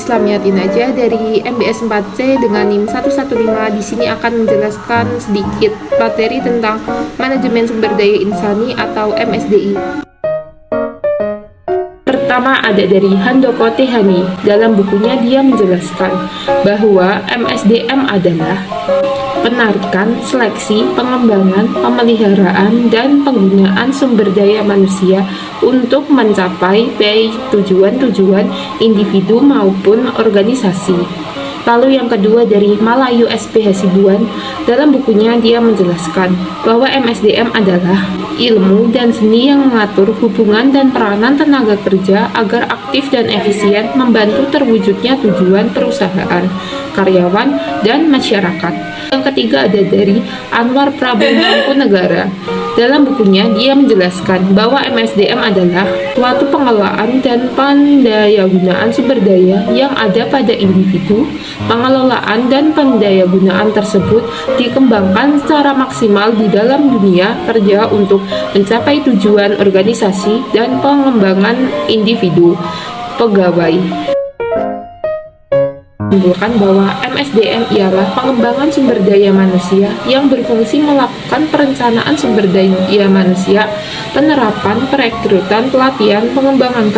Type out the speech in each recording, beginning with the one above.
Islamiyatin aja dari MBS 4C dengan NIM 115. Di sini akan menjelaskan sedikit materi tentang manajemen sumber daya insani atau MSDI. Pertama ada dari Handoko Tehani. Dalam bukunya dia menjelaskan bahwa MSDM adalah penarikan, seleksi, pengembangan, pemeliharaan, dan penggunaan sumber daya manusia untuk mencapai baik tujuan-tujuan individu maupun organisasi. Lalu yang kedua dari Malayu SP Hasibuan, dalam bukunya dia menjelaskan bahwa MSDM adalah ilmu dan seni yang mengatur hubungan dan peranan tenaga kerja agar aktif dan efisien membantu terwujudnya tujuan perusahaan, karyawan, dan masyarakat. Yang ketiga ada dari Anwar Prabu Mangkunegara. Dalam bukunya dia menjelaskan bahwa MSDM adalah suatu pengelolaan dan pendayagunaan sumber daya yang ada pada individu. Pengelolaan dan pendayagunaan tersebut dikembangkan secara maksimal di dalam dunia kerja untuk mencapai tujuan organisasi dan pengembangan individu pegawai. Menunjukkan bahwa MSDM ialah pengembangan sumber daya manusia yang berfungsi melakukan perencanaan sumber daya manusia, penerapan, perekrutan, pelatihan, pengembangan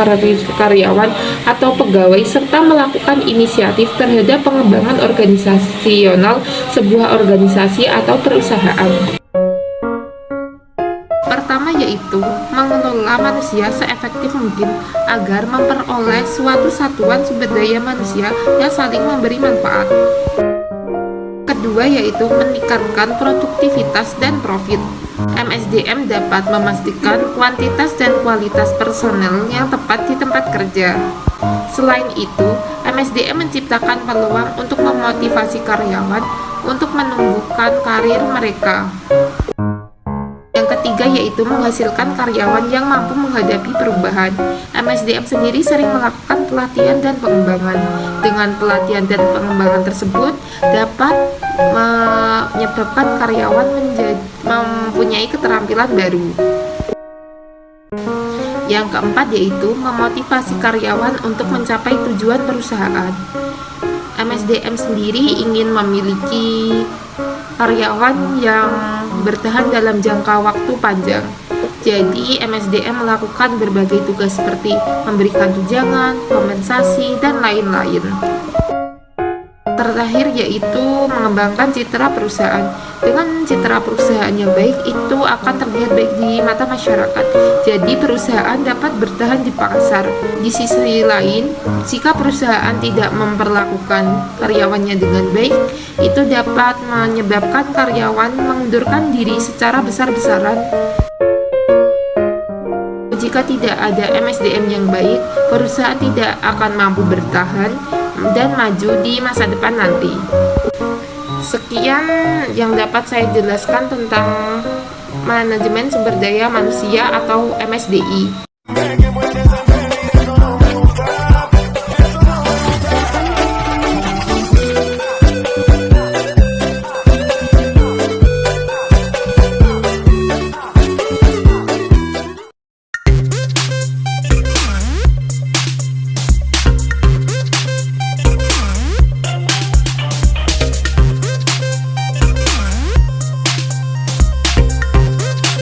karyawan atau pegawai, serta melakukan inisiatif terhadap pengembangan organisasional sebuah organisasi atau perusahaan. Pertama yaitu mengelola manusia seefektif mungkin agar memperoleh suatu satuan sumber daya manusia yang saling memberi manfaat. Kedua yaitu meningkatkan produktivitas dan profit. MSDM dapat memastikan kuantitas dan kualitas personel yang tepat di tempat kerja. Selain itu, MSDM menciptakan peluang untuk memotivasi karyawan untuk menumbuhkan karir mereka. Yang ketiga yaitu menghasilkan karyawan yang mampu menghadapi perubahan. MSDM sendiri sering melakukan pelatihan dan pengembangan. Dengan pelatihan dan pengembangan tersebut dapat menyebabkan karyawan mempunyai keterampilan baru. Yang keempat yaitu memotivasi karyawan untuk mencapai tujuan perusahaan. MSDM sendiri ingin memiliki karyawan yang bertahan dalam jangka waktu panjang. Jadi MSDM melakukan berbagai tugas seperti memberikan tunjangan, kompensasi, dan lain-lain. Terakhir yaitu mengembangkan citra perusahaan. Dengan citra perusahaan yang baik itu akan terlihat baik di mata masyarakat. Jadi perusahaan dapat bertahan di pasar. Di sisi lain, jika perusahaan tidak memperlakukan karyawannya dengan baik, itu dapat menyebabkan karyawan mengundurkan diri secara besar-besaran. Jika tidak ada MSDM yang baik, perusahaan tidak akan mampu bertahan dan maju di masa depan nanti. Sekian yang dapat saya jelaskan tentang manajemen sumber daya manusia atau MSDI.